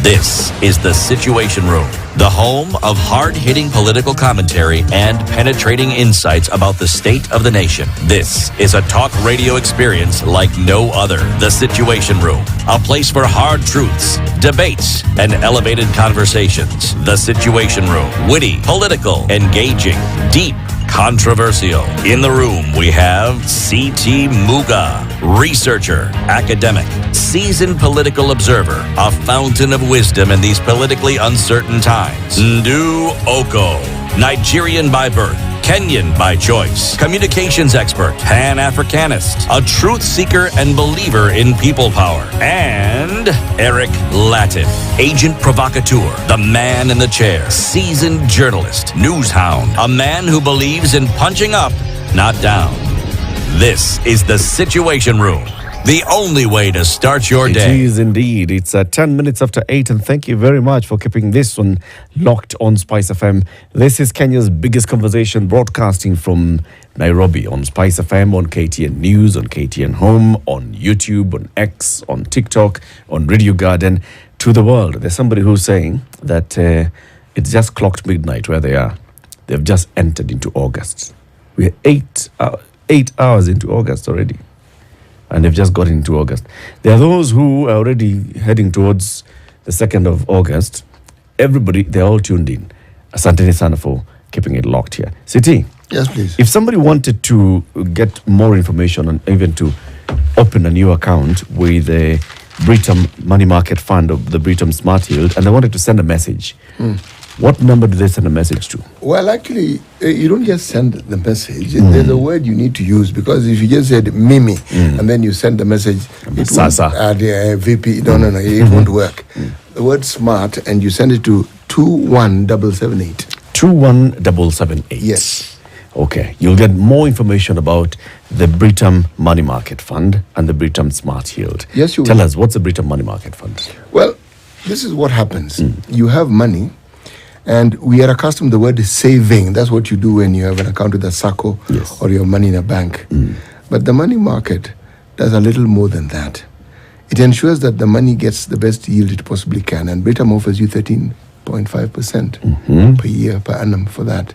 This is The Situation Room, the home of hard-hitting political commentary and penetrating insights about the state of the nation. This is a talk radio experience like no other. The Situation Room, a place for hard truths, debates, and elevated conversations. The Situation Room, witty, political, engaging, deep, controversial. In the room, we have C.T. Muga, researcher, academic, seasoned political observer, a fountain of wisdom in these politically uncertain times. Ndu Oko, Nigerian by birth, Kenyan by choice, communications expert, Pan-Africanist, a truth seeker and believer in people power, and Eric Latif, agent provocateur, the man in the chair, seasoned journalist, news hound, a man who believes in punching up, not down. This is The Situation Room, the only way to start your day. It is indeed. It's 10 minutes after 8, and thank you very much for keeping this one locked on Spice FM. This is Kenya's biggest conversation, broadcasting from Nairobi on Spice FM, on KTN News, on KTN Home, on YouTube, on X, on TikTok, on Radio Garden, to the world. There's somebody who's saying that it's just clocked midnight where they are. They've just entered into August. We're 8 hours into August already. And they've just got into August. There are those who are already heading towards the 2nd of August. Everybody, they're all tuned in. Asante sana for keeping it locked here. Siti? Yes, please. If somebody wanted to get more information and even to open a new account with the Britam Money Market Fund of the Britam Smart Yield, and they wanted to send a message, what number do they send a message to? Well, actually, you don't just send the message. There's a word you need to use, because if you just said Mimi and then you send the message, it Sasa. won't, VP, no, it won't work. The word smart, and you send it to 21778. 21778. Yes. Okay. You'll get more information about the Britam Money Market Fund and the Britam Smart Yield. Yes, you will. Tell us, what's the Britam Money Market Fund? Well, this is what happens. You have money, and we are accustomed to the word saving. That's what you do when you have an account with a SACCO or your money in a bank. But the money market does a little more than that. It ensures that the money gets the best yield it possibly can. And Britam offers you 13.5% per year, per annum for that.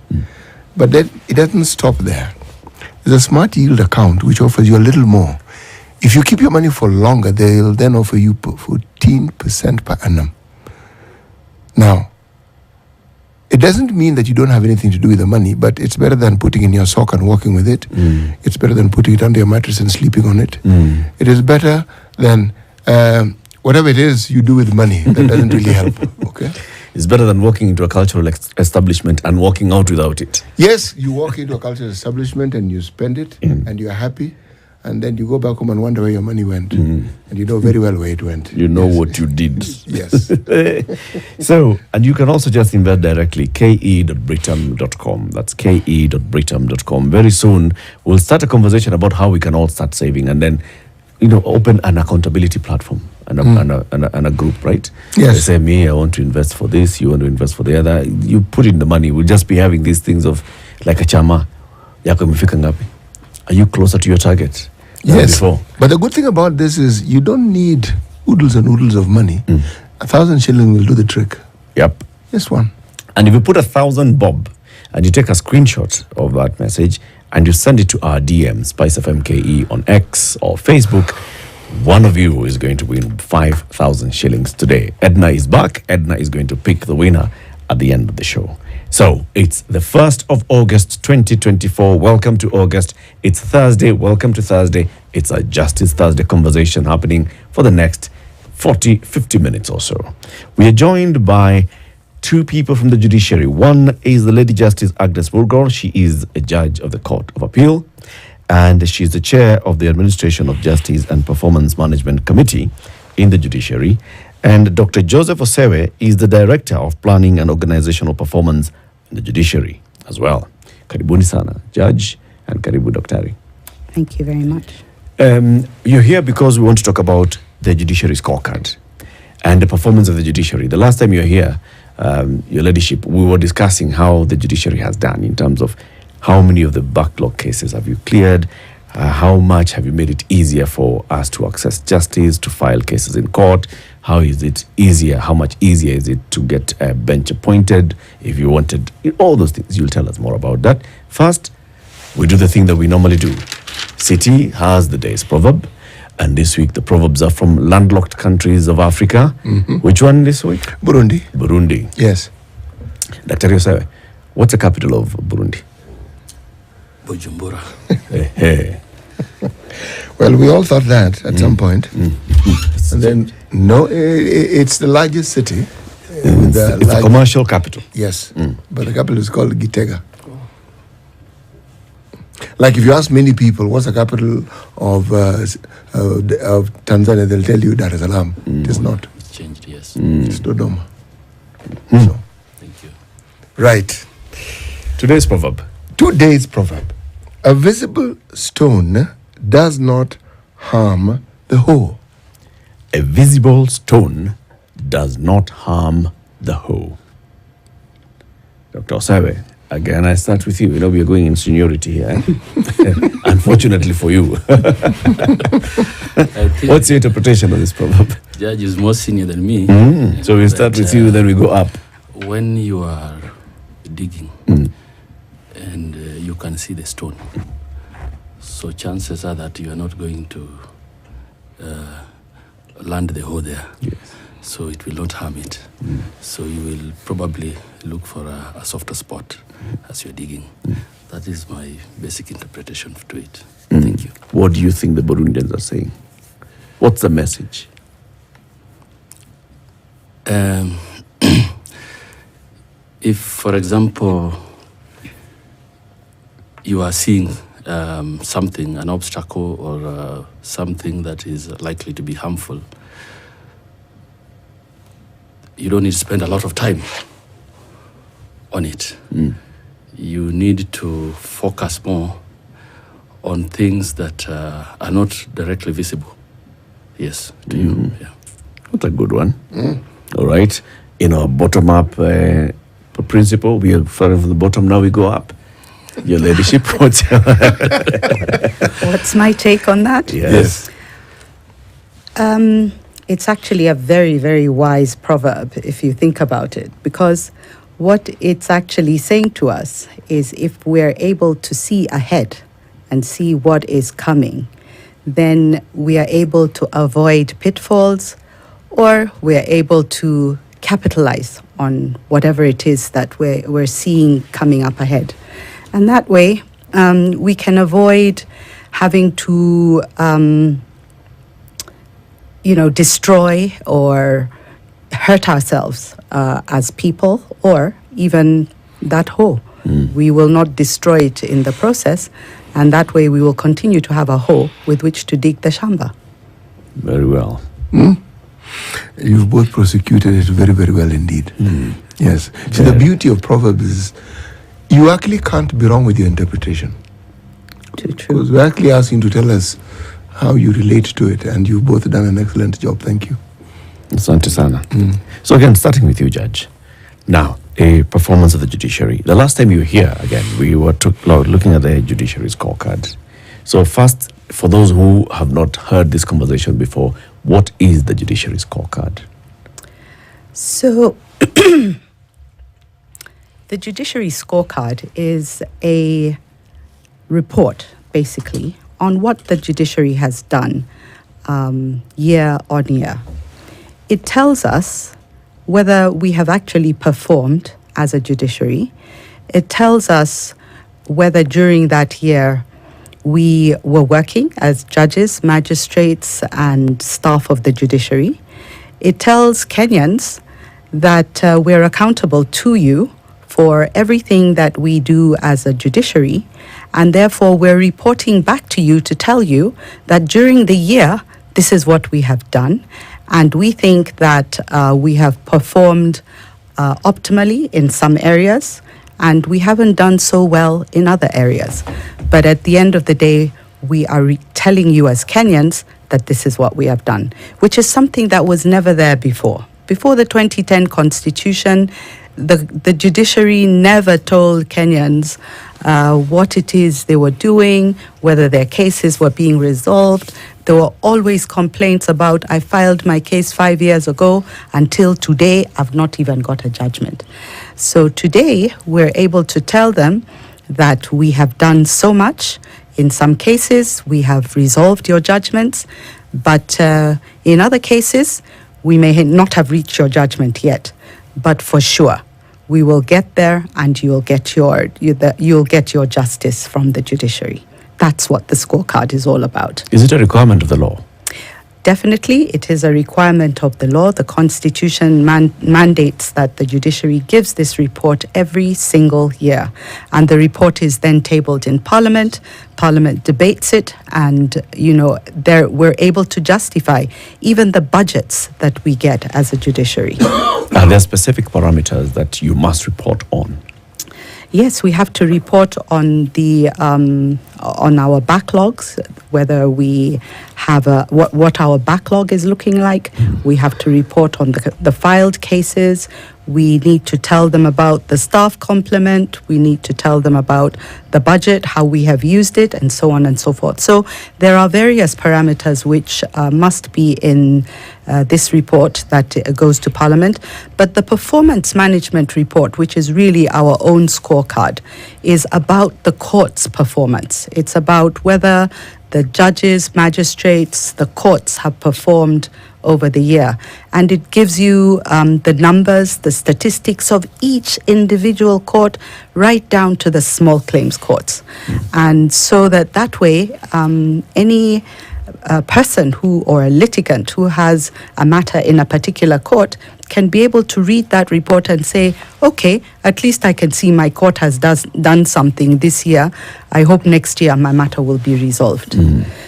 But then it doesn't stop there. There's a smart yield account which offers you a little more. If you keep your money for longer, they'll then offer you 14% per annum. Now, it doesn't mean that you don't have anything to do with the money, but it's better than putting in your sock and walking with it. It's better than putting it under your mattress and sleeping on it. It is better than whatever it is you do with money that doesn't really help. Okay? It's better than walking into a cultural establishment and walking out without it. Yes, you walk into a cultural establishment and you spend it and you're happy. And then you go back home and wonder where your money went. And you know very well where it went. You know what you did. Yes. So, and you can also just invest directly, ke.britam.com. That's ke.britam.com. Very soon, we'll start a conversation about how we can all start saving, and then, open an accountability platform and a group, right? Yes. They say, me, I want to invest for this, you want to invest for the other. You put in the money. We'll just be having these things of, like a chama, yako imefika ngapi? Are you closer to your target? Yes. Before? But the good thing about this is you don't need oodles and oodles of money. 1,000 shillings will do the trick. Yep. Just one. And if you put 1,000 bob and you take a screenshot of that message and you send it to our DM, Spice FMKE on X or Facebook, one of you is going to win 5,000 shillings today. Edna is back. Edna is going to pick the winner at the end of the show. So it's the 1st of August 2024. Welcome to August. It's Thursday. Welcome to Thursday. It's a Justice Thursday conversation happening for the next 50 minutes or so. We are joined by two people from the judiciary. One is the Lady Justice Agnes Burgor. She is a judge of the Court of Appeal, and she's the chair of the Administration of Justice and Performance Management Committee in the judiciary. And Dr. Joseph Osewe is the Director of Planning and Organizational Performance in the Judiciary as well. Karibuni sana, Judge, and Karibu Daktari. Thank you very much. You're here because we want to talk about the judiciary scorecard and the performance of the judiciary. The last time you were here, Your Ladyship, we were discussing how the judiciary has done in terms of how many of the backlog cases have you cleared, How much have you made it easier for us to access justice, to file cases in court? How is it easier? How much easier is it to get a bench appointed? If you wanted all those things, you'll tell us more about that. First, we do the thing that we normally do. City has the day's proverb. And this week, the proverbs are from landlocked countries of Africa. Which one this week? Burundi. Burundi. Yes. Dr. Yosewe, what's the capital of Burundi? Bujumbura. Hey. Well, we all thought that at some point. And then, no, it's the largest city. It's a commercial capital. Yes, but the capital is called Gitega. Like if you ask many people, what's the capital of Tanzania, they'll tell you Dar es Salaam. It is not. It's changed, yes. It's Dodoma. So, Thank you. right. Today's proverb. Today's proverb. A visible stone does not harm the hoe. A visible stone does not harm the hoe. Dr. Osawe, again, I start with you. You know, we are going in seniority here. Unfortunately for you. I think What's your interpretation of this proverb? Judge is more senior than me. So we start with you, then we go up. When you are digging and you can see the stone, so chances are that you are not going to land the hole there. Yes. So it will not harm it. So you will probably look for a softer spot as you're digging. That is my basic interpretation to it. Thank you. What do you think the Burundians are saying? What's the message? If, for example, you are seeing something, an obstacle or something that is likely to be harmful, you don't need to spend a lot of time on it. You need to focus more on things that are not directly visible. Yes, to you. Yeah. That's a good one. All right. In our bottom-up principle, we are starting from the bottom, now we go up. Your ladyship, what's What's my take on that? Yes. It's actually a very, very wise proverb if you think about it, because what it's actually saying to us is if we're able to see ahead and see what is coming, then we are able to avoid pitfalls, or we are able to capitalize on whatever it is that we're seeing coming up ahead. And that way, we can avoid having to, destroy or hurt ourselves as people, or even that hoe. We will not destroy it in the process, and that way we will continue to have a hoe with which to dig the shamba. Very well. You've both prosecuted it very, very well indeed. Yes. See, the beauty of Proverbs is you actually can't be wrong with your interpretation. True. Because we're actually asking to tell us how you relate to it, and you've both done an excellent job. Thank you. Asante sana. So again, starting with you, Judge. Now, a performance of the judiciary. The last time you were here, again, we were looking at the judiciary scorecard. So first, for those who have not heard this conversation before, what is the judiciary scorecard? So, the judiciary scorecard is a report, basically, on what the judiciary has done year on year. It tells us whether we have actually performed as a judiciary. It tells us whether during that year we were working as judges, magistrates, and staff of the judiciary. It tells Kenyans that we're accountable to you for everything that we do as a judiciary, and therefore we're reporting back to you to tell you that during the year, this is what we have done, and we think that we have performed optimally in some areas, and we haven't done so well in other areas. But at the end of the day, we are telling you as Kenyans that this is what we have done, which is something that was never there before. Before the 2010 Constitution, the judiciary never told Kenyans what it is they were doing, whether their cases were being resolved. There were always complaints about, I filed my case 5 years ago, until today, I've not even got a judgment. So today, we're able to tell them that we have done so much. In some cases, we have resolved your judgments, but in other cases, we may not have reached your judgment yet. But for sure, we will get there, and you'll get your justice from the judiciary. That's what the scorecard is all about. Is it a requirement of the law? Definitely, it is a requirement of the law. The Constitution mandates that the judiciary gives this report every single year. And the report is then tabled in Parliament. Parliament debates it, and, we're able to justify even the budgets that we get as a judiciary. Are there specific parameters that you must report on? Yes, we have to report on on our backlogs, whether we have what our backlog is looking like. We have to report on the filed cases. We need to tell them about the staff complement. We need to tell them about the budget, how we have used it, and so on and so forth. So there are various parameters which must be in this report that goes to Parliament. But the performance management report, which is really our own scorecard, is about the court's performance. It's about whether the judges, magistrates, the courts have performed over the year. And it gives you the numbers, the statistics of each individual court, right down to the small claims courts. And so that way, any person or a litigant who has a matter in a particular court can be able to read that report and say, okay, at least I can see my court has done something this year. I hope next year my matter will be resolved.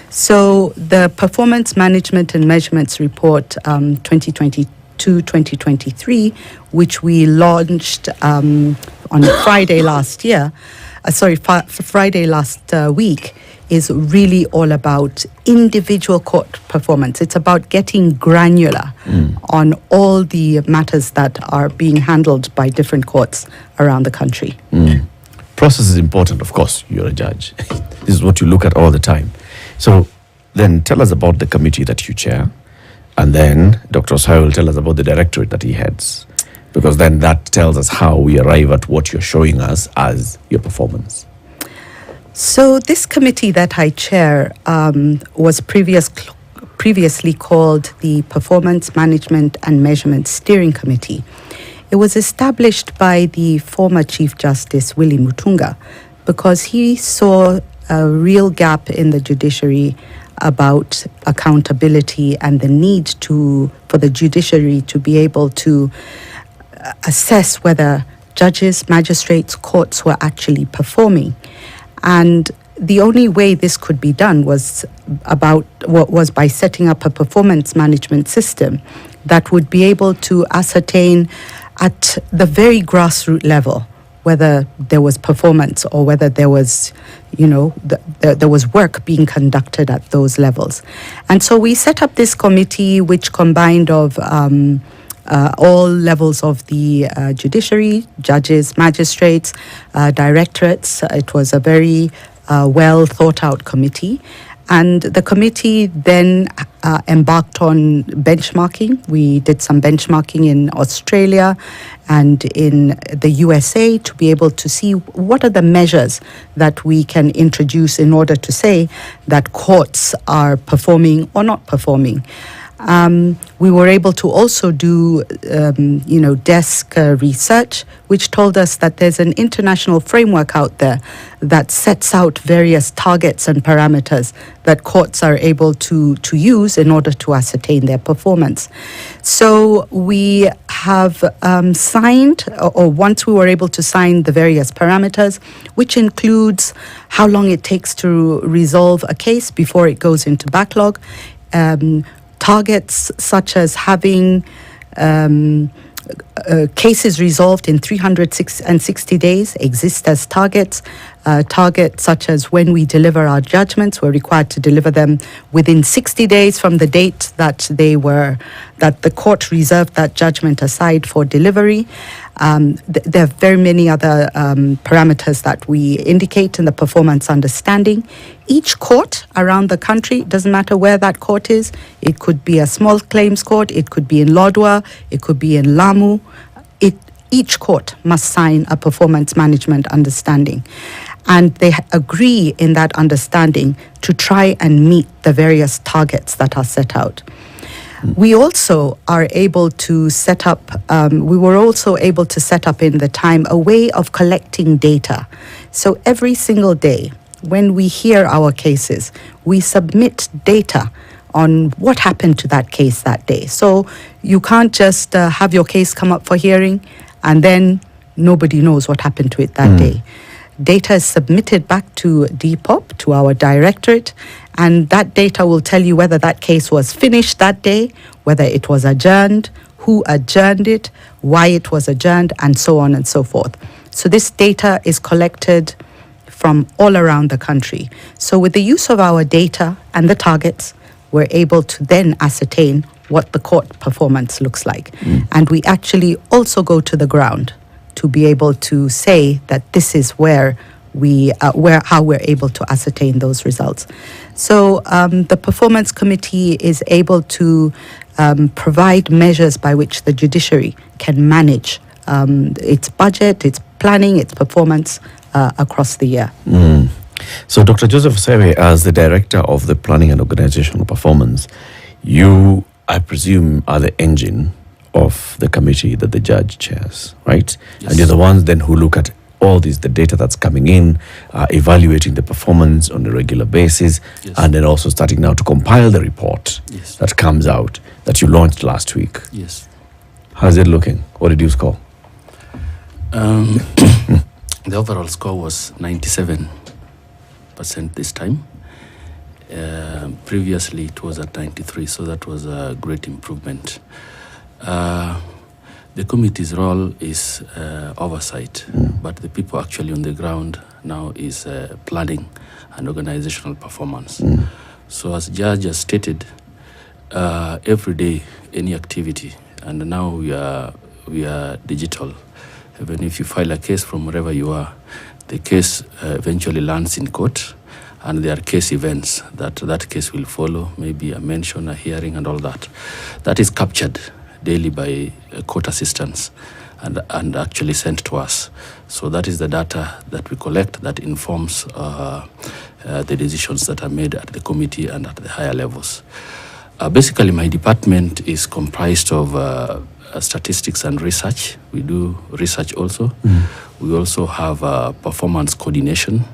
So the Performance Management and Measurements Report 2022-2023, which we launched on Friday last week, is really all about individual court performance. It's about getting granular on all the matters that are being handled by different courts around the country. Process is important, of course. You're a judge. This is what you look at all the time. So then tell us about the committee that you chair, and then Dr. Osai will tell us about the directorate that he heads, because then that tells us how we arrive at what you're showing us as your performance. So this committee that I chair was previously called the Performance Management and Measurement Steering Committee. It was established by the former Chief Justice Willie Mutunga because he saw a real gap in the judiciary about accountability and the need for the judiciary to be able to assess whether judges, magistrates, courts were actually performing. And the only way this could be done was by setting up a performance management system that would be able to ascertain at the very grassroots level whether there was performance or whether there was, there was work being conducted at those levels. And so we set up this committee which combined of all levels of the judiciary, judges, magistrates, directorates. It was a very well thought out committee. And the committee then embarked on benchmarking. We did some benchmarking in Australia and in the USA to be able to see what are the measures that we can introduce in order to say that courts are performing or not performing. We were able to also do, desk research, which told us that there's an international framework out there that sets out various targets and parameters that courts are able to use in order to ascertain their performance. So we have signed, or once we were able to sign the various parameters, which includes how long it takes to resolve a case before it goes into backlog, targets such as having cases resolved in 360 days exist as targets. Targets such as when we deliver our judgments, we're required to deliver them within 60 days from the date that the court reserved that judgment aside for delivery. There are very many other parameters that we indicate in the performance understanding. Each court around the country, doesn't matter where that court is, it could be a small claims court, it could be in Lodwar, it could be in Lamu. Each court must sign a performance management understanding. And they agree in that understanding to try and meet the various targets that are set out. We also are able to set up, we were also able to set up in the time a way of collecting data. So every single day, when we hear our cases, we submit data on what happened to that case that day. So you can't just have your case come up for hearing and then nobody knows what happened to it that day. Data is submitted back to Depop, to our directorate, and that data will tell you whether that case was finished that day, whether it was adjourned, who adjourned it, why it was adjourned, and so on and so forth. So this data is collected from all around the country. So with the use of our data and the targets, we're able to then ascertain what the court performance looks like. And we actually also go to the ground to be able to say that this is where how we're able to ascertain those results. So the performance committee is able to provide measures by which the judiciary can manage its budget, its planning, its performance across the year. So Dr. Joseph Sewe, as the Director of the Planning and Organizational Performance, you, I presume, are the engine of the committee that the judge chairs, right? Yes. And you're the ones then who look at all the data that's coming in, evaluating the performance on a regular basis, Yes. and then also starting now to compile the report Yes. that comes out that you launched last week. Yes. How's it looking? What did you score? The overall score was 97% this time. Previously, it was at 93%, so that was a great improvement. The committee's role is oversight, but the people actually on the ground now is planning and organizational performance. So as Judge has stated, every day, any activity, and now we are digital. Even if you file a case from wherever you are, the case eventually lands in court, and there are case events that case will follow, maybe a mention, a hearing, and all that. That is captured daily by court assistants and actually sent to us. So that is the data that we collect that informs the decisions that are made at the committee and at the higher levels. Basically, my department is comprised of statistics and research. We do research also. We also have performance coordination,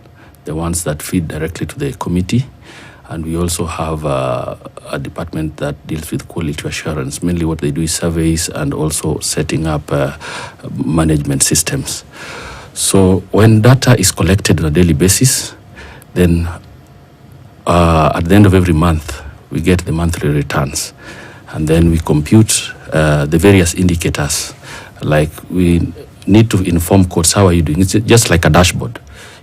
the ones that feed directly to the committee. And we also have a department that deals with quality assurance. Mainly what they do is surveys and also setting up management systems. So when data is collected on a daily basis, then at the end of every month, we get the monthly returns. And then we compute the various indicators. Like we need to inform courts, how are you doing? It's just like a dashboard.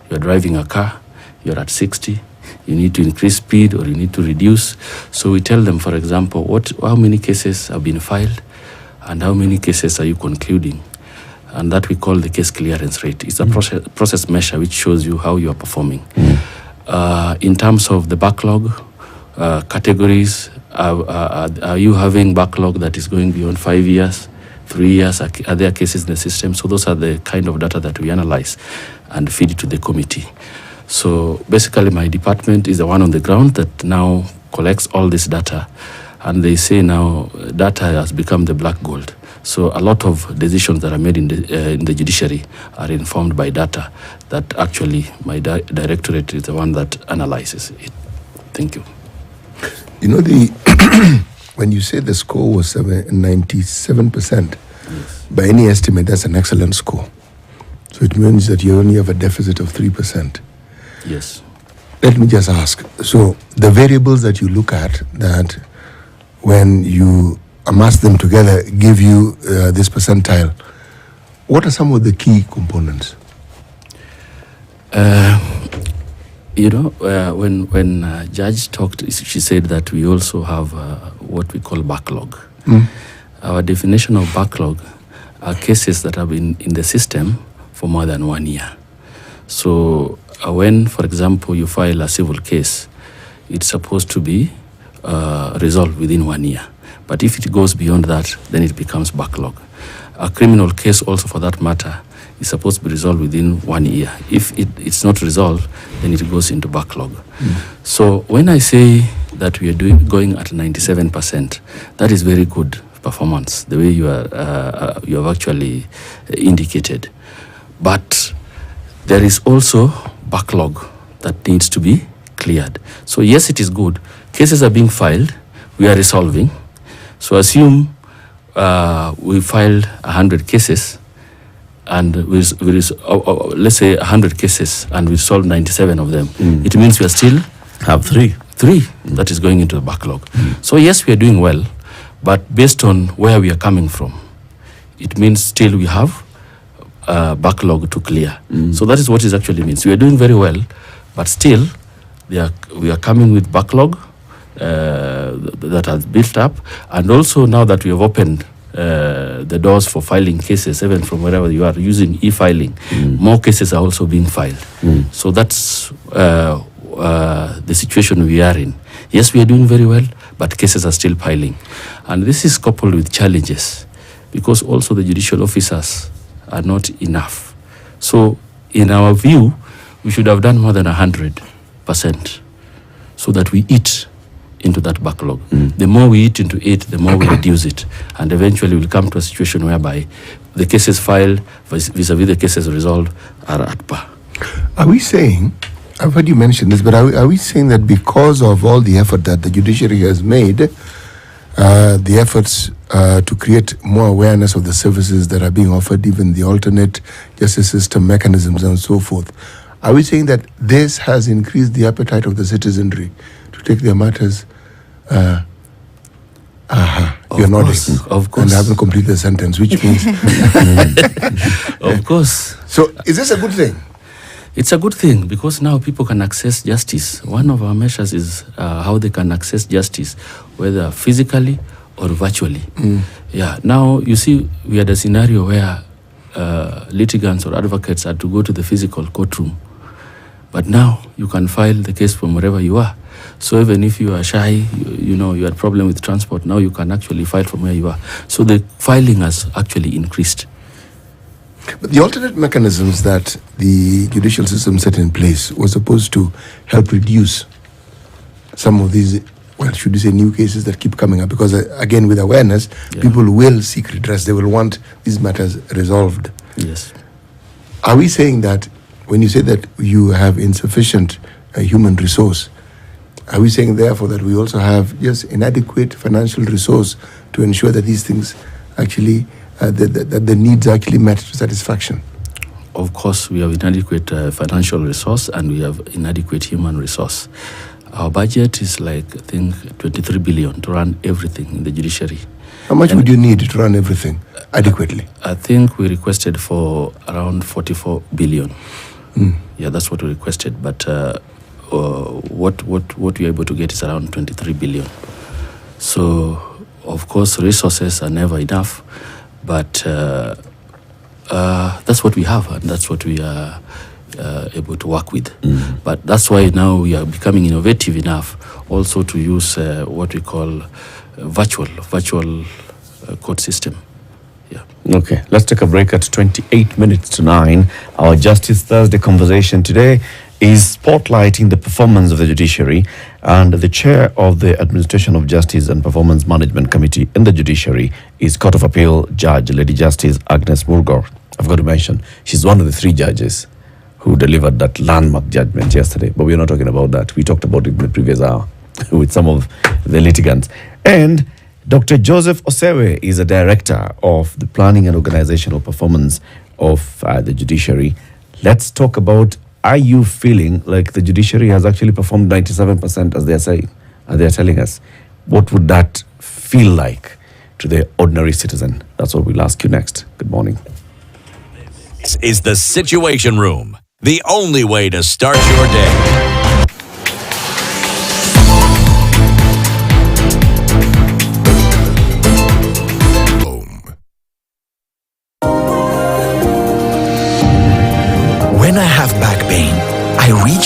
You're driving a car, you're at 60, you need to increase speed or you need to reduce. So we tell them, for example, how many cases have been filed and how many cases are you concluding? And that we call the case clearance rate. It's a process measure which shows you how you are performing. In terms of the backlog categories, are you having backlog that is going beyond 5 years, 3 years? Are there cases in the system? So those are the kind of data that we analyze and feed it to the committee. So basically my department is the one on the ground that now collects all this data, and they say now data has become the black gold. So a lot of decisions that are made in the judiciary are informed by data that actually my directorate is the one that analyzes it. Thank you. You know, when you say the score was 97%, Yes. by any estimate, that's an excellent score. So it means that you only have a deficit of 3%. Yes. Let me just ask. So the variables that you look at, that when you amass them together, give you this percentile, what are some of the key components? When Judge talked, she said that we also have what we call backlog. Our definition of backlog are cases that have been in the system for more than 1 year. So when, for example, you file a civil case, it's supposed to be resolved within 1 year. But if it goes beyond that, then it becomes backlog. A criminal case also, for that matter, is supposed to be resolved within 1 year. If it's not resolved, then it goes into backlog. So when I say that we are going at 97%, that is very good performance, the way you have actually indicated. But there is also backlog that needs to be cleared. So yes, it is good. Cases are being filed. We are resolving. So assume we filed 100 cases, and let's say 100 cases, and we solved 97 of them. It means we are still Have three. that is going into the backlog. So yes, we are doing well, but based on where we are coming from, it means still we have backlog to clear. So that is what it actually means. We are doing very well, but still we are coming with backlog that has built up, and also now that we have opened the doors for filing cases, even from wherever you are using e-filing, more cases are also being filed. So that's the situation we are in. Yes, we are doing very well, but cases are still piling. And this is coupled with challenges, because also the judicial officers are not enough. So in our view, we should have done more than 100%, so that we eat into that backlog. The more we eat into it, the more we reduce it. And eventually we'll come to a situation whereby the cases filed vis-a-vis the cases resolved are at par. Are we saying, I've heard you mention this, but are we saying that because of all the effort that the judiciary has made, the efforts to create more awareness of the services that are being offered, even the alternate justice system mechanisms and so forth, are we saying that this has increased the appetite of the citizenry to take their matters? You're nodding. Of course. And I haven't completed the sentence, which means... Of course. So is this a good thing? It's a good thing, because now people can access justice. One of our measures is how they can access justice, whether physically or virtually. Yeah. Now, you see, we had a scenario where litigants or advocates had to go to the physical courtroom. But now you can file the case from wherever you are. So even if you are shy, you had problem with transport, now you can actually file from where you are. So the filing has actually increased. But the alternate mechanisms that the judicial system set in place was supposed to help reduce some of these, well, should you say, new cases that keep coming up? Because again, with awareness, people will seek redress. They will want these matters resolved. Yes. Are we saying that when you say that you have insufficient human resource, are we saying therefore that we also have just inadequate financial resource to ensure that these things actually, that the needs are actually met to satisfaction? Of course, we have inadequate financial resource, and we have inadequate human resource. Our budget is like, I think, 23 billion to run everything in the judiciary. How much would you need to run everything adequately? I think we requested for around 44 billion. Yeah, that's what we requested. But what we are able to get is around 23 billion. So, of course, resources are never enough, but that's what we have, and that's what we are able to work with. But that's why now we are becoming innovative enough also to use what we call virtual court system. Yeah. Okay, let's take a break at 28 minutes to 9. Our Justice Thursday conversation today is spotlighting the performance of the judiciary, and the chair of the Administration of Justice and Performance Management Committee in the judiciary is Court of Appeal Judge Lady Justice Agnes Murgor. I've got to mention, she's one of the 3 judges who delivered that landmark judgment yesterday, but we're not talking about that. We talked about it in the previous hour with some of the litigants. And Dr. Joseph Osewe is a director of the planning and organizational performance of the judiciary. Let's talk about, are you feeling like the judiciary has actually performed 97% as they're saying, as they're telling us? What would that feel like to the ordinary citizen? That's what we'll ask you next. Good morning. This is the Situation Room, the only way to start your day.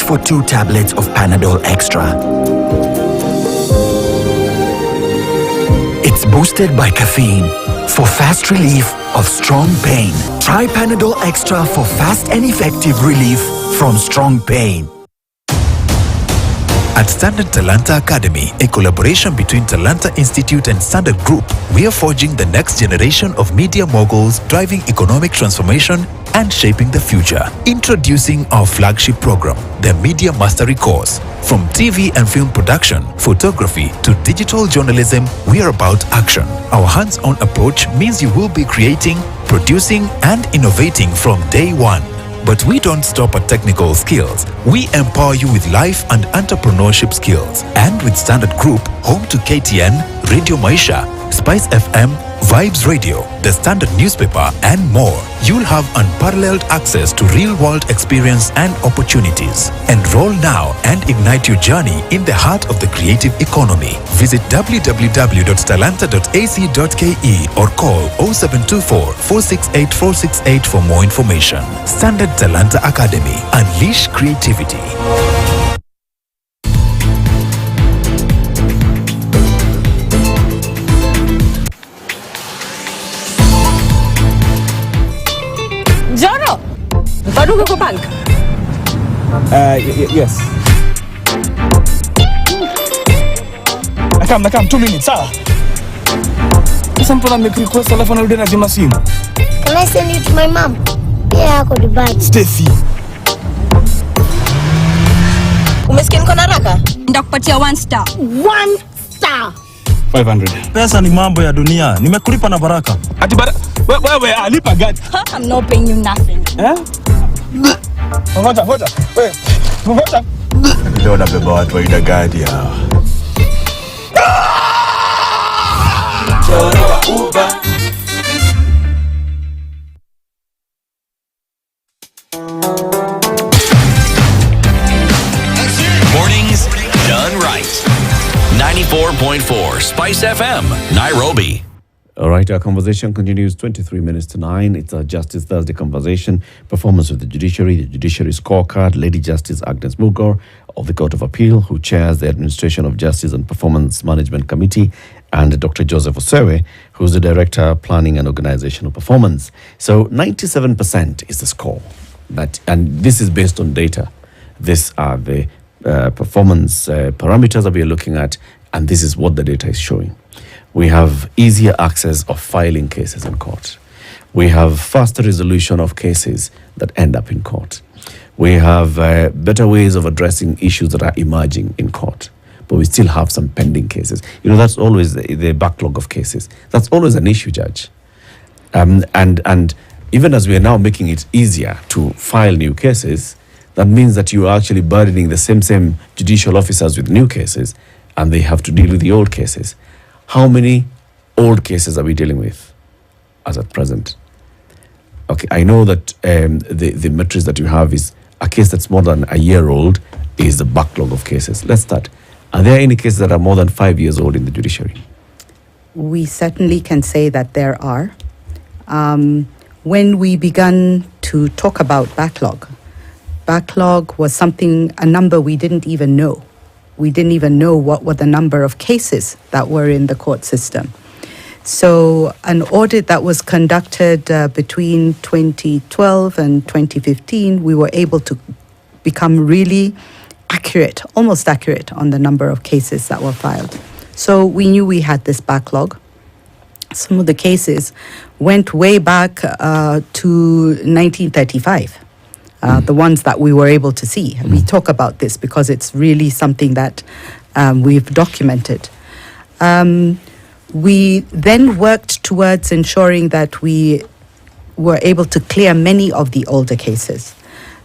for 2 tablets of Panadol Extra. It's boosted by caffeine for fast relief of strong pain. Try Panadol Extra for fast and effective relief from strong pain. At Standard Talanta Academy, a collaboration between Talanta Institute and Standard Group, we are forging the next generation of media moguls, driving economic transformation and shaping the future. Introducing our flagship program, the Media Mastery Course. From TV and film production, photography to digital journalism, we are about action. Our hands-on approach means you will be creating, producing and innovating from day one. But we don't stop at technical skills. We empower you with life and entrepreneurship skills. And with Standard Group, home to KTN, Radio Maisha, Spice FM, Vibes Radio, The Standard Newspaper, and more, you'll have unparalleled access to real-world experience and opportunities. Enroll now and ignite your journey in the heart of the creative economy. Visit www.talanta.ac.ke or call 0724 468 468 for more information. Standard Talanta Academy. Unleash creativity. Joro, baru go bank. Yes. I come 2 minutes, sir. Someone make request telephone already na zima simu. Can I send you to my mom? Yeah, I got the bag. Stacy. Umesikia niko na haraka? Ndakupatia 1 star. 1 star. 500. Pesa ni mambo ya dunia. Nimekulipa na baraka. Ati wewe alipa gani? I'm not paying you nothing. Ngoja. Wewe. Ngoja. Leo nabeba watu wa ida gadi hawa. Mornings done right. 94.4 Spice FM, Nairobi. All right, our conversation continues 23 minutes to 9. It's our Justice Thursday conversation. Performance of the Judiciary scorecard. Lady Justice Agnes Mulgore of the Court of Appeal, who chairs the Administration of Justice and Performance Management Committee, and Dr. Joseph Osewe, who's the Director, Planning and Organizational Performance. So 97% is the score. And this is based on data. These are the performance parameters that we are looking at, and this is what the data is showing. We have easier access of filing cases in court. We have faster resolution of cases that end up in court. We have better ways of addressing issues that are emerging in court. But we still have some pending cases. You know, that's always the backlog of cases. That's always an issue, Judge. And even as we are now making it easier to file new cases, that means that you are actually burdening the same judicial officers with new cases, and they have to deal with the old cases. How many old cases are we dealing with as at present? Okay, I know that the metrics that you have is a case that's more than a year old is the backlog of cases. Let's start. Are there any cases that are more than 5 years old in the judiciary? We certainly can say that there are. When we began to talk about backlog was a number we didn't even know. We didn't even know what were the number of cases that were in the court system. So an audit that was conducted between 2012 and 2015, we were able to become really accurate, almost accurate on the number of cases that were filed. So we knew we had this backlog. Some of the cases went way back to 1935. The ones that we were able to see. We talk about this because it's really something that we've documented. We then worked towards ensuring that we were able to clear many of the older cases.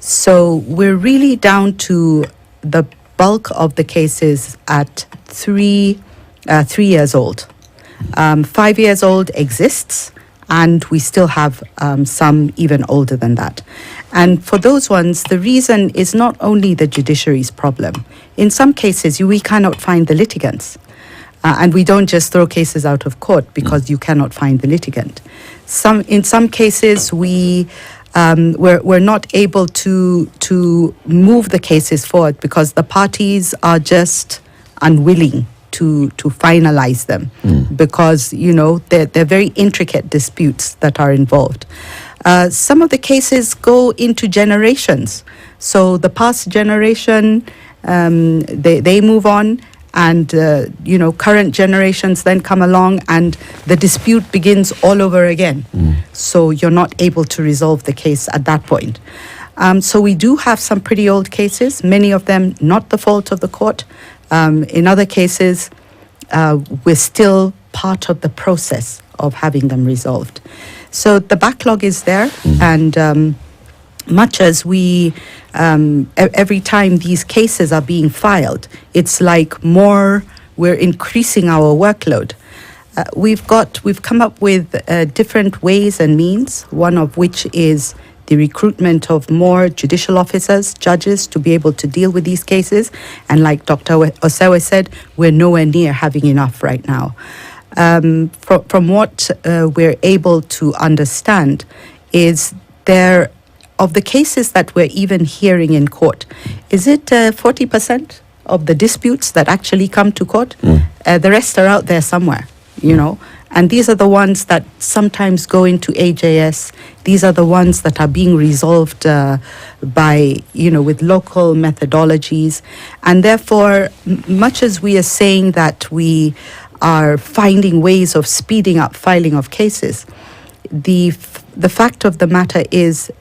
So we're really down to the bulk of the cases at 3 years old. 5 years old exists, and we still have some even older than that. And for those ones, the reason is not only the judiciary's problem. In some cases, we cannot find the litigants. And we don't just throw cases out of court because you cannot find the litigant. In some cases, we we're not able to move the cases forward because the parties are just unwilling to finalize them because, they're very intricate disputes that are involved. Some of the cases go into generations. So the past generation, they move on, and current generations then come along, and the dispute begins all over again. So you're not able to resolve the case at that point. So we do have some pretty old cases, many of them not the fault of the court. In other cases, we're still part of the process of having them resolved. So the backlog is there, and much as we, every time these cases are being filed, it's like we're increasing our workload. We've come up with different ways and means, one of which is the recruitment of more judicial officers, judges, to be able to deal with these cases. And like Dr. Osewe said, we're nowhere near having enough right now. From what we're able to understand is of the cases that we're even hearing in court, is it 40% of the disputes that actually come to court? The rest are out there somewhere, and these are the ones that sometimes go into AJS. These are the ones that are being resolved by, with local methodologies. And therefore, much as we are saying that we are finding ways of speeding up filing of cases, the fact of the matter is,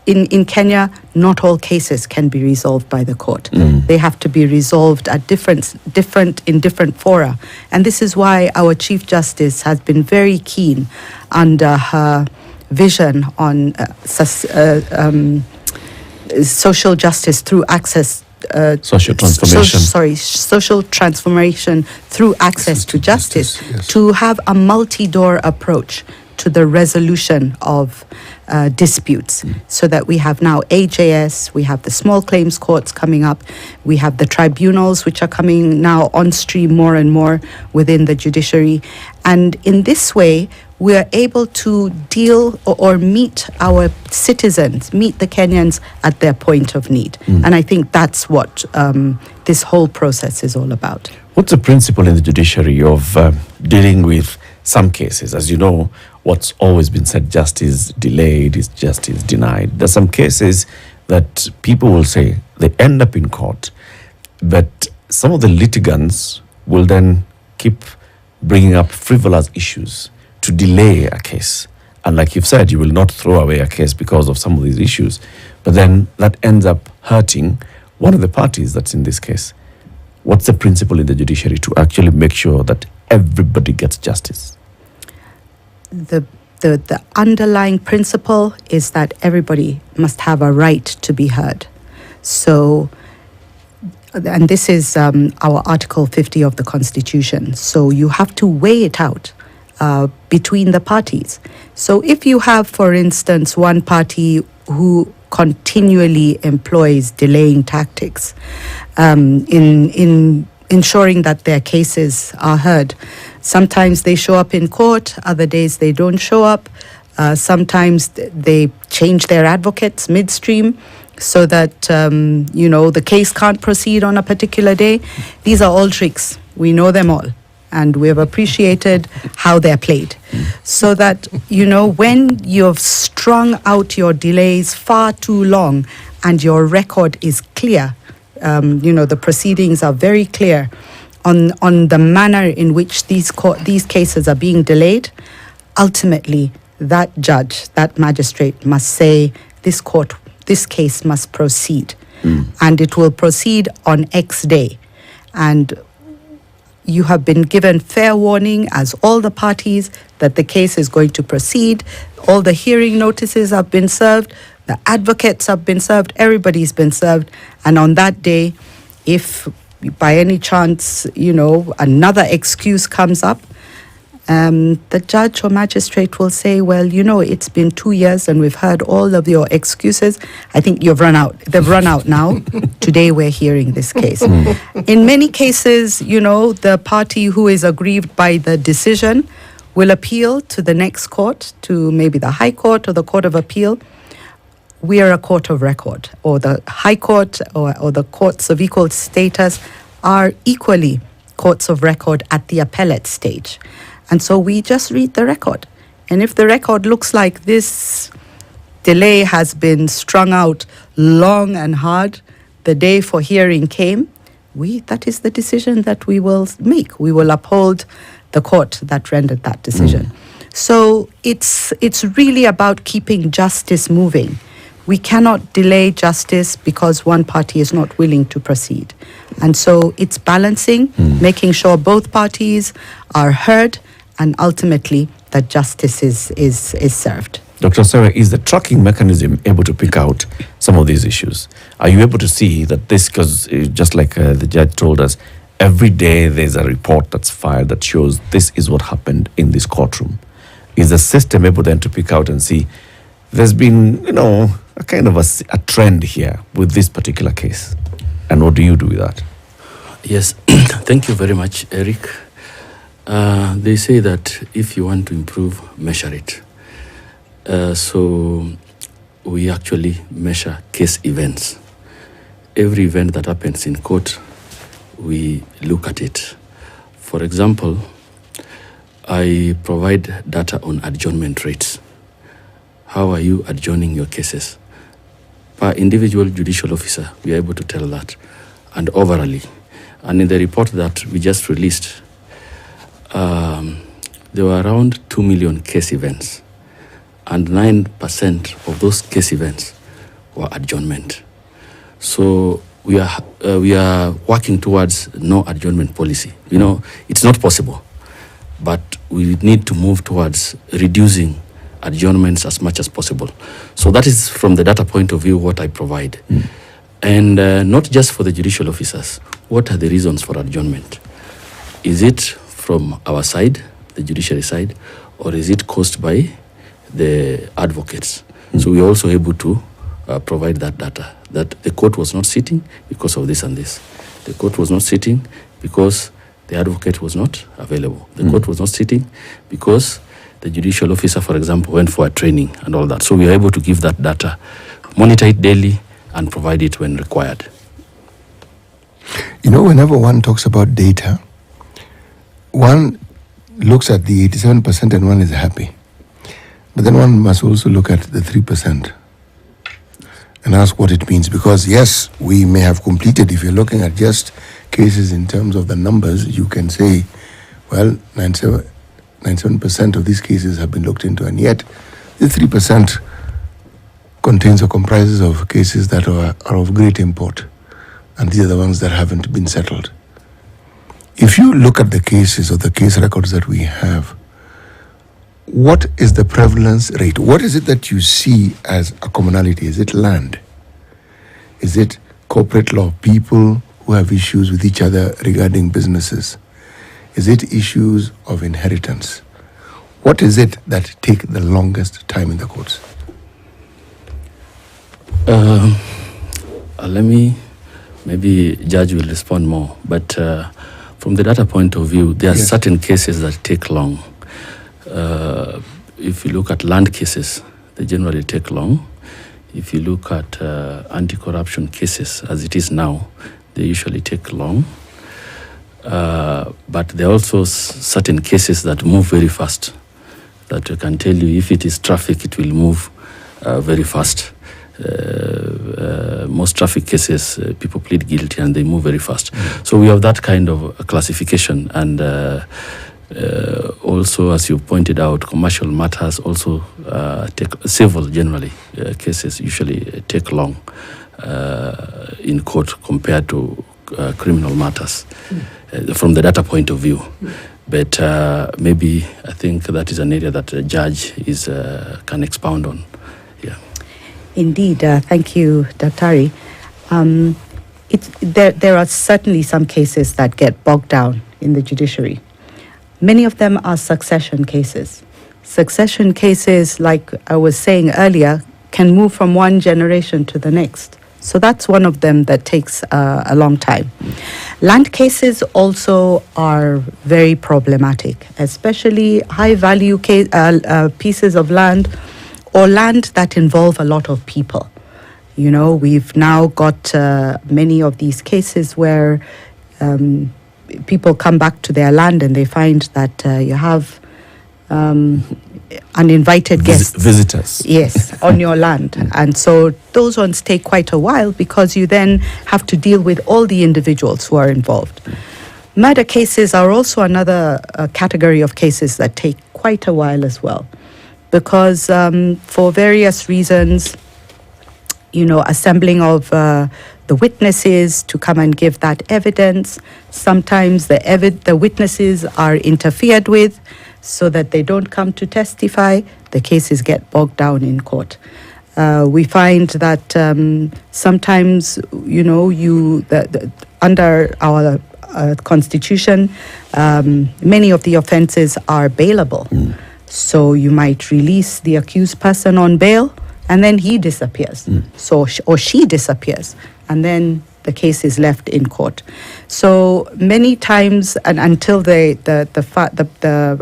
in Kenya, not all cases can be resolved by the court. They have to be resolved at different fora. And this is why our Chief Justice has been very keen under her vision on social justice through access. Social transformation. Social transformation through access to justice, yes. to have a multi-door approach to the resolution of disputes, so that we have now AJS, we have the small claims courts coming up, we have the tribunals which are coming now on stream more and more within the judiciary. And in this way, we are able to deal or meet our citizens, meet the Kenyans at their point of need. And I think that's what this whole process is all about. What's the principle in the judiciary of dealing with some cases? As you know, what's always been said, justice delayed is justice denied. There's some cases that people will say they end up in court, but some of the litigants will then keep bringing up frivolous issues to delay a case. And like you've said, you will not throw away a case because of some of these issues, but then that ends up hurting one of the parties that's in this case. What's the principle in the judiciary to actually make sure that everybody gets justice? The underlying principle is that everybody must have a right to be heard. So, and this is our Article 50 of the Constitution. So you have to weigh it out between the parties. So if you have, for instance, one party who continually employs delaying tactics in ensuring that their cases are heard. Sometimes they show up in court, other days they don't show up. Sometimes they change their advocates midstream so that, the case can't proceed on a particular day. These are all tricks. We know them all. And we have appreciated how they're played. So that, when you've strung out your delays far too long and your record is clear, the proceedings are very clear on the manner in which these cases are being delayed, ultimately that judge, that magistrate must say, this case must proceed. And it will proceed on X day. And you have been given fair warning as all the parties that the case is going to proceed. All the hearing notices have been served. The advocates have been served. Everybody's been served. And on that day, if by any chance, another excuse comes up, the judge or magistrate will say, well, it's been 2 years and we've heard all of your excuses. I think you've run out. They've run out now. Today we're hearing this case. In many cases, the party who is aggrieved by the decision will appeal to the next court, to maybe the High Court or the Court of Appeal. we are a court of record, or the High Court or the courts of equal status are equally courts of record at the appellate stage. And so we just read the record. And if the record looks like this delay has been strung out long and hard, the day for hearing came, that is the decision that we will make. We will uphold the court that rendered that decision. So it's really about keeping justice moving. We cannot delay justice because one party is not willing to proceed. And so it's balancing, making sure both parties are heard, and ultimately that justice is served. Dr. Sarah, is the tracking mechanism able to pick out some of these issues? Are you able to see that this, because just like the judge told us, every day there's a report that's filed that shows this is what happened in this courtroom? Is the system able then to pick out and see there's been, a kind of a trend here with this particular case? And what do you do with that? Yes, thank you very much, Eric. They say that if you want to improve, measure it. So we actually measure case events. Every event that happens in court, we look at it. For example, I provide data on adjournment rates. How are you adjourning your cases? Per individual judicial officer, we are able to tell that, and overally. And in the report that we just released, there were around 2 million case events, and 9% of those case events were adjournment. So we are working towards no adjournment policy. It's not possible, but we need to move towards reducing adjournments as much as possible. So that is, from the data point of view, what I provide. And not just for the judicial officers. What are the reasons for adjournment? Is it from our side, the judiciary side, or is it caused by the advocates? So we are also able to provide that data, that the court was not sitting because of this and this. The court was not sitting because the advocate was not available. The court was not sitting because the judicial officer, for example, went for a training and all that. So we are able to give that data, monitor it daily, and provide it when required. Whenever one talks about data, one looks at the 87% and one is happy. But then one must also look at the 3% and ask what it means. Because yes, we may have completed, if you're looking at just cases in terms of the numbers, you can say, well, 97% of these cases have been looked into, and yet the 3% contains or comprises of cases that are of great import, and these are the ones that haven't been settled. If you look at the cases or the case records that we have, what is the prevalence rate? What is it that you see as a commonality? Is it land? Is it corporate law, people who have issues with each other regarding businesses? Is it issues of inheritance? What is it that take the longest time in the courts? Maybe Judge will respond more, but from the data point of view, there are certain cases that take long. If you look at land cases, they generally take long. If you look at anti-corruption cases, as it is now, they usually take long. But there are also certain cases that move very fast, that I can tell you, if it is traffic, it will move very fast. Most traffic cases, people plead guilty and they move very fast. So we have that kind of classification, and also, as you pointed out, commercial matters also take, civil generally, cases usually take long in court compared to criminal matters from the data point of view. But maybe I think that is an area that a judge can expound on. Yeah. Indeed, thank you, Daktari. There are certainly some cases that get bogged down in the judiciary. Many of them are succession cases. Succession cases, like I was saying earlier, can move from one generation to the next. So that's one of them that takes a long time. Land cases also are very problematic, especially high-value pieces of land or land that involve a lot of people. We've now got many of these cases where people come back to their land and they find that you have uninvited guests. Visitors. Yes, on your land. And so those ones take quite a while because you then have to deal with all the individuals who are involved. Murder cases are also another category of cases that take quite a while as well, because for various reasons, assembling of the witnesses to come and give that evidence. Sometimes the witnesses are interfered with so that they don't come to testify. The cases get bogged down in court. We find that sometimes, under our Constitution, many of the offences are bailable. So you might release the accused person on bail, and then he disappears. Or she disappears, and then the case is left in court. So many times, and until the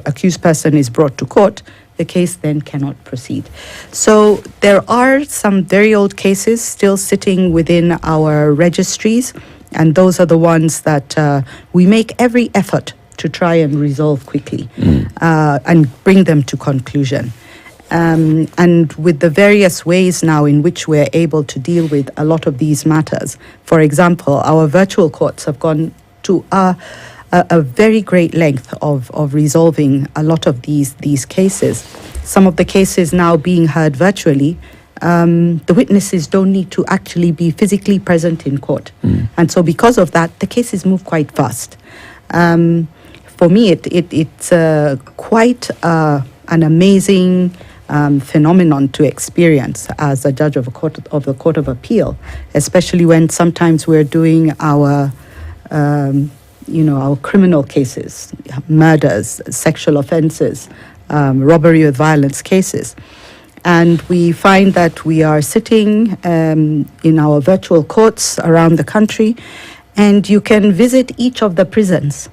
accused person is brought to court, the case then cannot proceed. So there are some very old cases still sitting within our registries, and those are the ones that we make every effort to try and resolve quickly and bring them to conclusion. And with the various ways now in which we're able to deal with a lot of these matters, for example, our virtual courts have gone to a very great length of resolving a lot of these cases. Some of the cases now being heard virtually, the witnesses don't need to actually be physically present in court. And so because of that, the cases move quite fast. For me, it's quite an amazing phenomenon to experience as a judge of the Court of Appeal, especially when sometimes we're doing our criminal cases, murders, sexual offences, robbery with violence cases. And we find that we are sitting in our virtual courts around the country, and you can visit each of the prisons,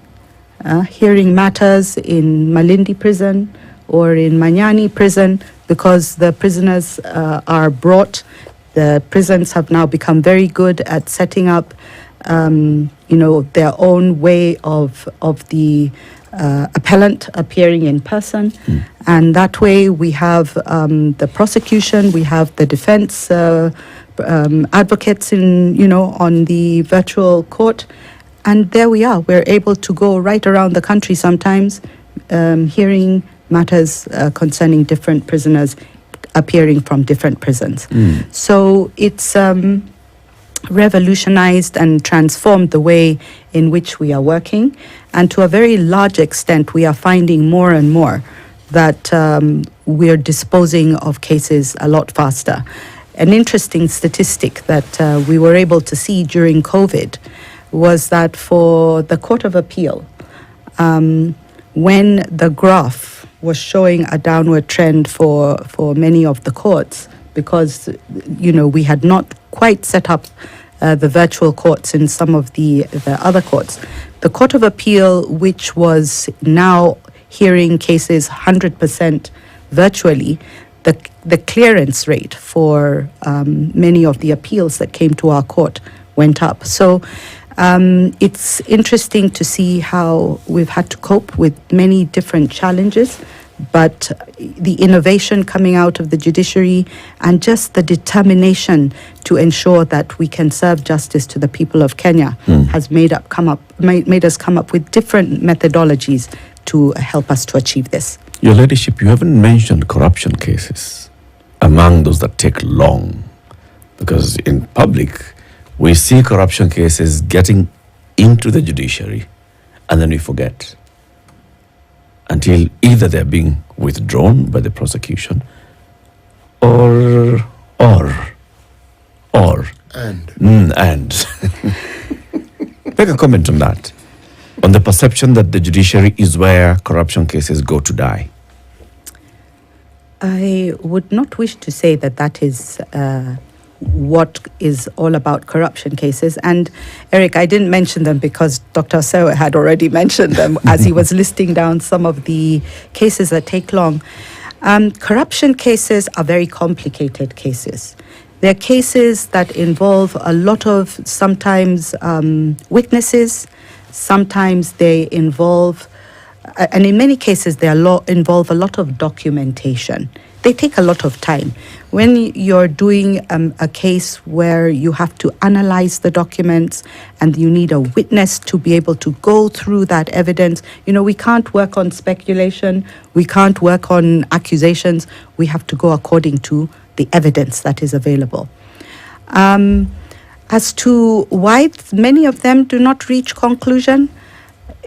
hearing matters in Malindi prison or in Manyani prison, because the prisoners are brought. The prisons have now become very good at setting up, their own way of the appellant appearing in person, and that way we have the prosecution, we have the defense advocates on the virtual court, and there we are. We're able to go right around the country sometimes, hearing matters concerning different prisoners appearing from different prisons. So it's revolutionized and transformed the way in which we are working, and to a very large extent we are finding more and more that we're disposing of cases a lot faster. An interesting statistic that we were able to see during COVID was that for the Court of Appeal, when the graph was showing a downward trend for many of the courts, because we had not quite set up the virtual courts in some of the other courts. The Court of Appeal, which was now hearing cases 100% virtually, the clearance rate for many of the appeals that came to our court went up. So it's interesting to see how we've had to cope with many different challenges, but the innovation coming out of the judiciary and just the determination to ensure that we can serve justice to the people of Kenya has made us come up with different methodologies to help us to achieve this. Your Ladyship, you haven't mentioned corruption cases among those that take long, because in public we see corruption cases getting into the judiciary and then we forget until either they're being withdrawn by the prosecution or make a comment on that, on the perception that the judiciary is where corruption cases go to die. I would not wish to say that is what is all about corruption cases. And Eric, I didn't mention them because Dr. Sewa had already mentioned them as he was listing down some of the cases that take long. Corruption cases are very complicated cases. There are cases that involve a lot of, sometimes witnesses, sometimes they involve, and in many cases they involve a lot of documentation. They take a lot of time. When you're doing a case where you have to analyze the documents and you need a witness to be able to go through that evidence, we can't work on speculation, we can't work on accusations, we have to go according to the evidence that is available. As to why many of them do not reach conclusion,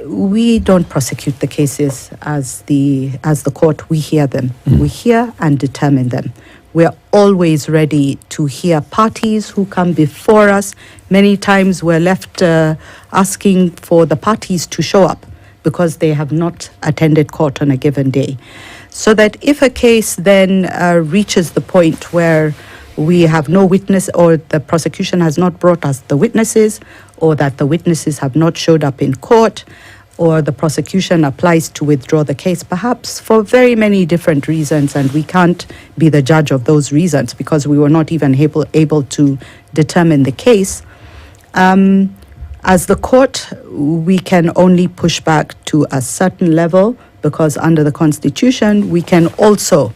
we don't prosecute the cases as the court. We hear them. We hear and determine them. We're always ready to hear parties who come before us. Many times we're left asking for the parties to show up because they have not attended court on a given day. So that if a case then reaches the point where we have no witness, or the prosecution has not brought us the witnesses, or that the witnesses have not showed up in court, or the prosecution applies to withdraw the case, perhaps for very many different reasons, and we can't be the judge of those reasons because we were not even able to determine the case. As the court, we can only push back to a certain level, because under the Constitution, we can also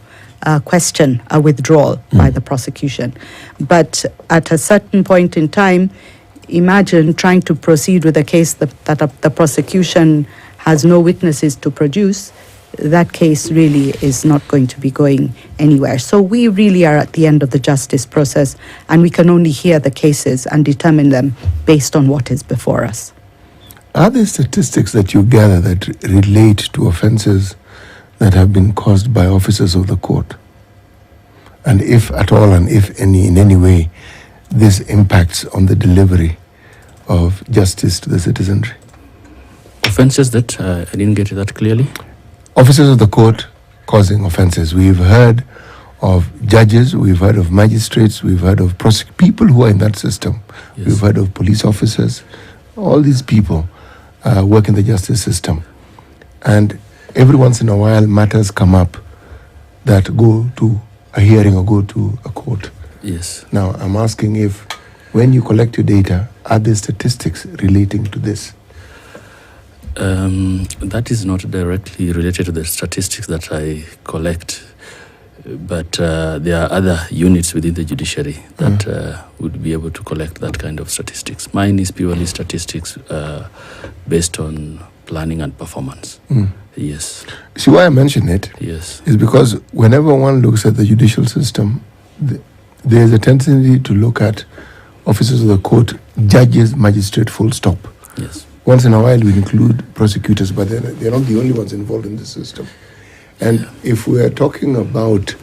question a withdrawal by the prosecution. But at a certain point in time, imagine trying to proceed with a case that the prosecution has no witnesses to produce. That case really is not going to be going anywhere. So we really are at the end of the justice process, and we can only hear the cases and determine them based on what is before us. Are there statistics that you gather that relate to offenses that have been caused by officers of the court? And if at all, and if any, in any way, this impacts on the delivery of justice to the citizenry? Offenses that, I didn't get that clearly. Officers of the court causing offenses. We've heard of judges, we've heard of magistrates, we've heard of people who are in that system. Yes. We've heard of police officers. All these people work in the justice system. And every once in a while, matters come up that go to a hearing or go to a court. Yes. Now, I'm asking if, when you collect your data, are there statistics relating to this? That is not directly related to the statistics that I collect, but there are other units within the judiciary that would be able to collect that kind of statistics. Mine is purely statistics based on planning and performance. Yes. See, why I mention it is because whenever one looks at the judicial system, there is a tendency to look at officers of the court, judges, magistrate, full stop. Yes. Once in a while we include prosecutors, but they're not the only ones involved in the system. And if we are talking about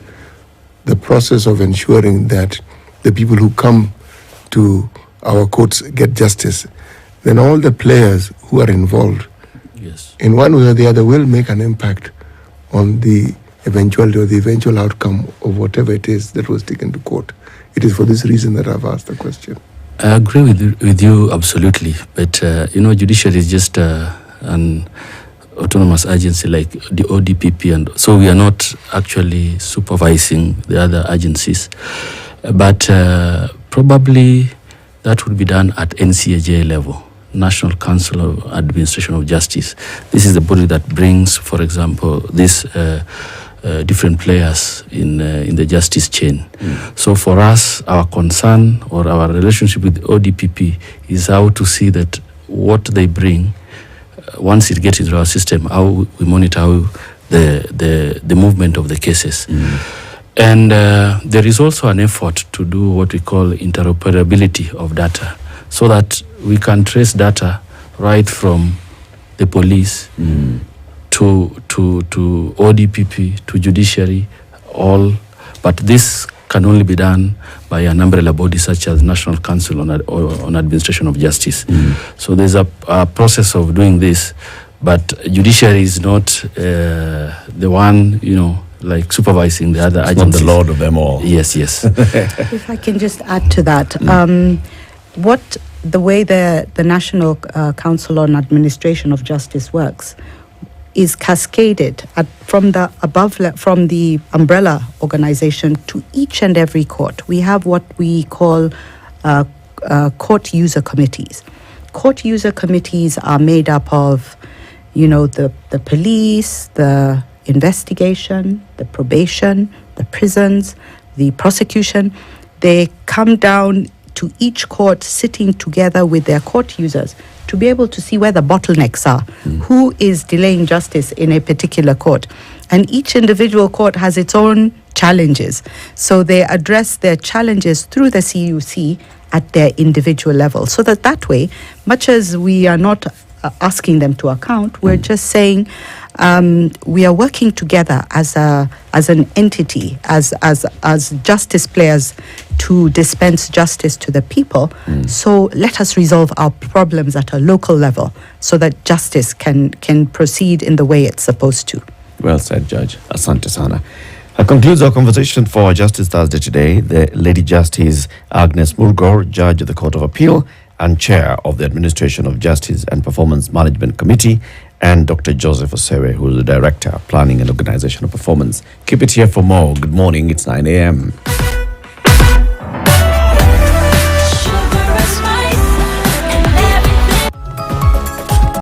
the process of ensuring that the people who come to our courts get justice, then all the players who are involved, yes, in one way or the other, will make an impact on the eventuality or the eventual outcome of whatever it is that was taken to court. It is for this reason that I've asked the question. I agree with you absolutely, but judiciary is just an autonomous agency like the ODPP, and so we are not actually supervising the other agencies. But probably that would be done at NCAJ level, National Council of Administration of Justice. This is the body that brings, for example, this. Different players in the justice chain. So for us, our concern or our relationship with ODPP is how to see that what they bring, once it gets into our system, how we monitor how the movement of the cases. And there is also an effort to do what we call interoperability of data, so that we can trace data right from the police to ODPP, to judiciary, all. But this can only be done by an umbrella body such as National Council on Administration of Justice. So there's a process of doing this, but judiciary is not the one, like supervising the other agencies. Not the lord of them all. Yes, yes. If I can just add to that, the way the National Council on Administration of Justice works, is cascaded from the from the umbrella organization to each and every court. We have what we call court user committees. Court user committees are made up of, the police, the investigation, the probation, the prisons, the prosecution. They come down to each court, sitting together with their court users to be able to see where the bottlenecks are, who is delaying justice in a particular court. And each individual court has its own challenges. So they address their challenges through the CUC at their individual level. So that way, much as we are not asking them to account, we're just saying we are working together as an entity, as justice players to dispense justice to the people. So let us resolve our problems at a local level so that justice can proceed in the way it's supposed to. Well said, Judge. Asante sana. That concludes our conversation for Justice Thursday today. The Lady Justice Agnes Murgor, Judge of the Court of Appeal and Chair of the Administration of Justice and Performance Management Committee, and Dr. Joseph Osewe, who is the Director of Planning and Organizational Performance. Keep it here for more. Good morning. It's 9 a.m.